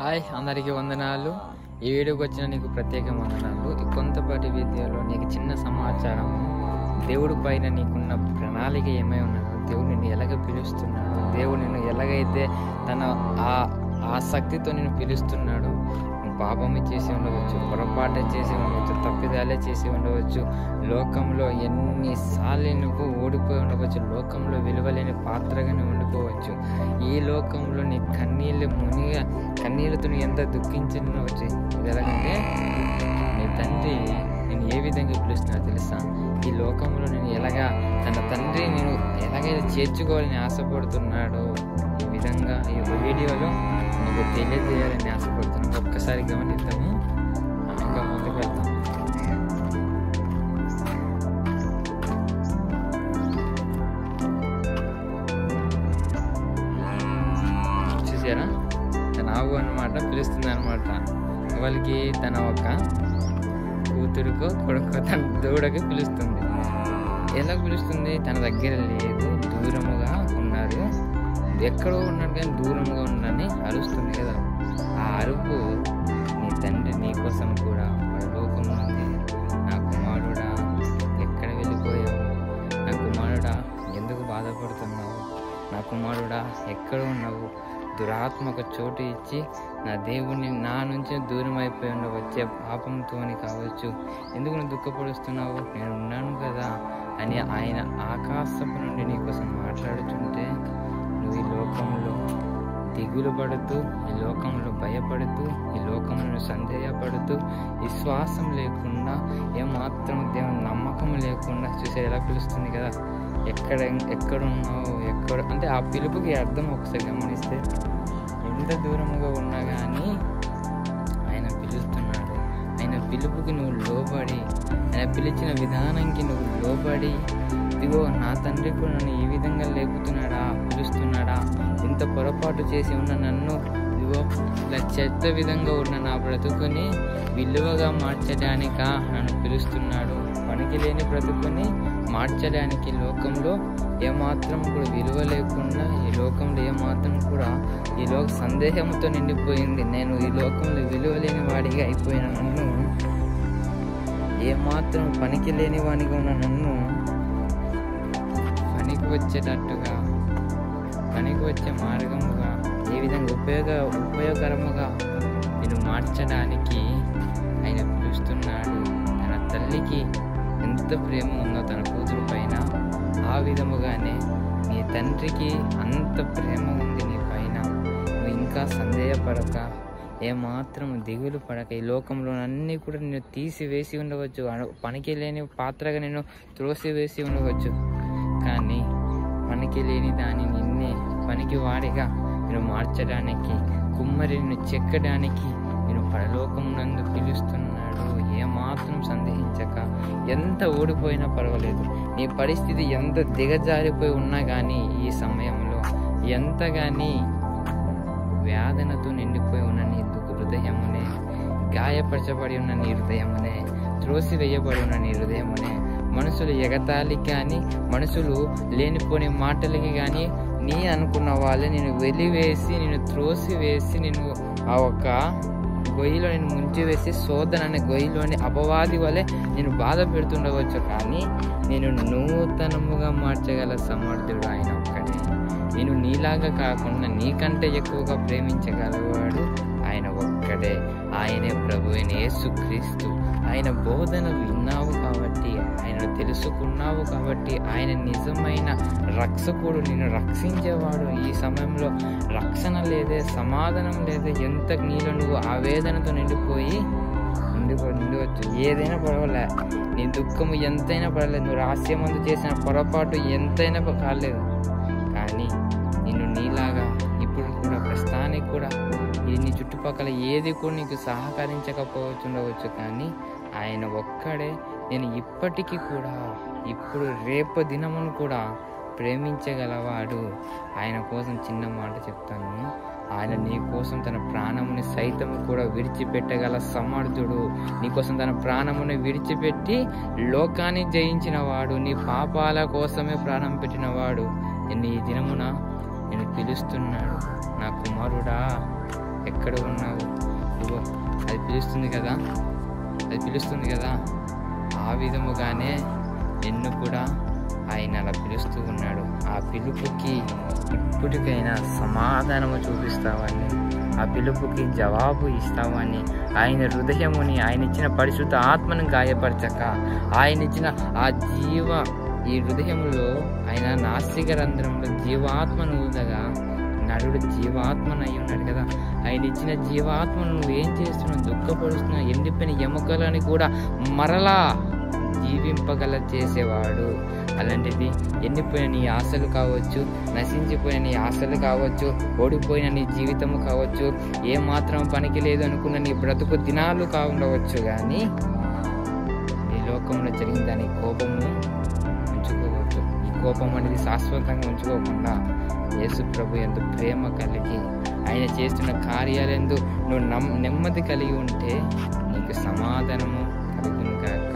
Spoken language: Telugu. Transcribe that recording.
హాయ్, అందరికీ వందనాలు. ఈ వీడియోకి వచ్చిన నీకు ప్రత్యేక వందనాలు. ఈ కొంతపాటి వీడియోలో నీకు చిన్న సమాచారం, దేవుడి పైన నీకున్న ప్రణాళిక ఏమై ఉన్నదో, దేవుడు నిన్ను ఎలాగ పిలుస్తున్నాడు, దేవుడు నిన్ను ఎలాగైతే తన ఆ శక్తితో నిన్ను పిలుస్తున్నాడు. నువ్వు పాపమే చేసి ఉండవచ్చు, పొరపాటే చేసి ఉండవచ్చు, తప్పిదాలే చేసి ఉండవచ్చు, లోకంలో ఎన్నిసార్లు నువ్వు ఓడిపోయి ఉండవచ్చు, లోకంలో విలువలేని పాత్రగానే ఉండిపోవచ్చు, ఈ లోకంలో నీ కన్నీళ్ళతో నువ్వు ఎంత దుఃఖించవచ్చు. ఇది ఎలాగంటే నీ తండ్రి నేను ఏ విధంగా పిలుస్తున్నా తెలుసా? ఈ లోకంలో నేను ఎలాగా తన తండ్రి నేను ఎలాగైతే చేర్చుకోవాలని ఆశపడుతున్నాడో ఈ విధంగా ఈ వీడియోలో నీకు తెలియజేయాలని ఆశపడుతున్నాను. ఒక్కసారి గమనిద్దాము, ఇంకా ముందుకు వెళ్తాం. చూసారా, తన ఆవు అనమాట పిలుస్తుంది అనమాట. వాళ్ళకి తన ఒక కూతురుకో కొడుకో తన దూడకి పిలుస్తుంది. ఎలా పిలుస్తుంది? తన దగ్గర లేదు, దూరముగా ఉన్నారు, ఎక్కడో ఉన్నాడు కానీ దూరంగా ఉన్నాడని అరుస్తుంది కదా. ఆ అరుపు నీ తండ్రి నీ కోసం కూడా పరలోకం ఉంది. నా కుమారుడా ఎక్కడ వెళ్ళిపోయావు? నా కుమారుడా ఎందుకు బాధపడుతున్నావు? నా కుమారుడా ఎక్కడ ఉన్నావు? దురాత్మక చోటు ఇచ్చి నా దేవుణ్ణి నా నుంచి దూరం అయిపోయి ఉండవచ్చే పాపంతోని కావచ్చు, ఎందుకు నువ్వు దుఃఖపడుస్తున్నావు? నేను ఉన్నాను కదా అని ఆయన ఆకాశం నుండి నీకోసం మాట్లాడుతుంటే నువ్వు ఈ లోకంలో దిగులు పడుతూ, ఈ లోకంలో భయపడుతూ, ఈ లోకంలో సందేహపడుతూ, విశ్వాసం లేకుండా, ఏమాత్రం దేవుని నమ్మకం లేకుండా చూసే ఎలా పిలుస్తుంది కదా. ఎక్కడున్నావు అంటే ఆ పిలుపుకి అర్థం ఒకసారి గమనిస్తే, ఎంత దూరముగా ఉన్నా కానీ ఆయన పిలుస్తున్నాడు. ఆయన పిలుపుకి నువ్వు లోబడి, ఆయన పిలిచిన విధానానికి నువ్వు లోబడి, ఇదిగో నా తండ్రి కూడా నన్ను ఈ విధంగా లేపుతున్నాడా, పిలుస్తున్నాడా, ఇంత పొరపాటు చేసి ఉన్న నన్ను ఇదిగో ఇలా చెత్త విధంగా ఉన్న నా బ్రతుకుని విలువగా మార్చడానిక నన్ను పిలుస్తున్నాడు. పనికి లేని బ్రతుకుని మార్చడానికి, లోకంలో ఏమాత్రం కూడా విలువ లేకుండా, ఈ లోకంలో ఏమాత్రం కూడా ఈ సందేహంతో నిండిపోయింది. నేను ఈ లోకంలో విలువ లేని వాడిగా అయిపోయిన నన్ను, ఏమాత్రం పనికి లేని వాడిగా ఉన్న నన్ను పనికి వచ్చేటట్టుగా, పనికి వచ్చే మార్గముగా, ఏ విధంగా ఉపయోగకరముగా నేను మార్చడానికి ఆయన పిలుస్తున్నాడు. తన తల్లికి ఎంత ప్రేమ ఉందో తన కూతురు పైన, ఆ విధముగానే నీ తండ్రికి అంత ప్రేమ ఉంది నీ పైన. నువ్వు ఇంకా సందేహపడక, ఏమాత్రం దిగులు పడక, ఈ లోకంలో అన్నీ కూడా నేను తీసివేసి ఉండవచ్చు, పనికి లేని పాత్రగా నేను త్రోసివేసి ఉండవచ్చు, కానీ పనికి లేని దాన్ని నిన్నే పనికి వాడిగా నేను మార్చడానికి, కుమ్మరిని చెక్కడానికి నేను పరలోకం నందు పిలుస్తున్నాడు. ఏమాత్రం సందేహించక, ఎంత ఓడిపోయినా పర్వాలేదు, నీ పరిస్థితి ఎంత దిగజారిపోయి ఉన్నా కానీ, ఈ సమయంలో ఎంత కానీ వేదనతో నిండిపోయి ఉన్న నీ హృదయమునే, గాయపరచబడి ఉన్న నీ హృదయమునే, త్రోసివేయబడి ఉన్న నీ హృదయమునే, మనుషులు ఎగతాళికి కానీ, మనుషులు లేనిపోని మాటలకి కానీ, నీ అనుకున్న వాళ్ళే నేను వెలివేసి, నేను త్రోసివేసి, నేను ఆ ఒక గొయ్యిలో నేను ముంచివేసి, శోధన అనే గొయ్యిలోని అపవాది వలె నేను బాధ పెడుతుండవచ్చు, కానీ నేను నూతనముగా మార్చగల సమర్థుడు ఆయన ఒక్కడే. నేను నీలాగా కాకుండా నీకంటే ఎక్కువగా ప్రేమించగలవాడు ఆయన ఒక్కడే. ఆయనే ప్రభు అయిన యేసుక్రీస్తు. ఆయన బోధన విన్నావు కాబట్టి, ఆయనను తెలుసుకున్నావు కాబట్టి, ఆయన నిజమైన రక్షకుడు, నిన్ను రక్షించేవాడు. ఈ సమయంలో రక్షణ లేదే, సమాధానం లేదే, ఎంత నీలో నువ్వు ఆవేదనతో నిండిపోయి ఉండవచ్చు. ఏదైనా పర్వాలే, నీ దుఃఖము ఎంతైనా పర్వాలేదు, నువ్వు రహస్యమందు చేసిన పొరపాటు ఎంతైనా కాలేదు, కానీ నిన్ను నీలాగా ఇప్పుడు కూడా ప్రస్తుతానికి కూడా నీ చుట్టుపక్కల ఏది కూడా నీకు సహకరించకపోవచ్చుండవచ్చు, కానీ ఆయన ఒక్కడే నేను ఇప్పటికీ కూడా, ఇప్పుడు రేపు దినమును కూడా ప్రేమించగలవాడు. ఆయన కోసం చిన్న మాట చెప్తాను, ఆయన నీ కోసం తన ప్రాణముని సైతం కూడా విడిచిపెట్టగల సమర్థుడు. నీకోసం తన ప్రాణముని విడిచిపెట్టి లోకాన్ని జయించిన వాడు, నీ పాపాల కోసమే ప్రాణం పెట్టినవాడు. ఈ దినమున నేను పిలుస్తున్నాడు, నా కుమారుడా ఎక్కడ ఉన్నావు? ఇదిగో అది పిలుస్తుంది కదా. ఆ విధముగానే నిన్ను కూడా ఆయన అలా పిలుస్తూ ఉన్నాడు. ఆ పిలుపుకి ఇప్పటికైనా సమాధానము చూపిస్తావని, ఆ పిలుపుకి జవాబు ఇస్తావని, ఆయన హృదయముని, ఆయన ఇచ్చిన పరిశుద్ధ ఆత్మను గాయపరచక, ఆయన ఇచ్చిన ఆ ఈ హృదయంలో ఆయన నాసిక రంధ్రంలో జీవాత్మను ఊదగా, నరుడు జీవాత్మనై ఉన్నాడు కదా. ఆయన ఇచ్చిన జీవాత్మను నువ్వు ఏం చేస్తున్నావు? దుఃఖపరుస్తున్నావు. ఎండిపోయిన ఎముకలని కూడా మరలా జీవింపగల చేసేవాడు. అలాంటిది ఎండిపోయిన నీ ఆశలు కావచ్చు, నశించిపోయిన నీ ఆశలు కావచ్చు, ఓడిపోయిన నీ జీవితము కావచ్చు, ఏమాత్రం పనికి లేదు అనుకున్న నీ బ్రతుకు దినాలు కావుండవచ్చు, కానీ ఈ లోకంలో జరిగిన దాని కోపము ఉంచుకోవద్దు. ఈ కోపం అనేది శాశ్వతంగా ఉంచుకోకుండా యేసు ప్రభు యందు ప్రేమ కలిగి, ఆయన చేస్తున్న కార్యాలందు నువ్వు నెమ్మది కలిగి ఉంటే నీకు సమాధానము కలుగును గాక.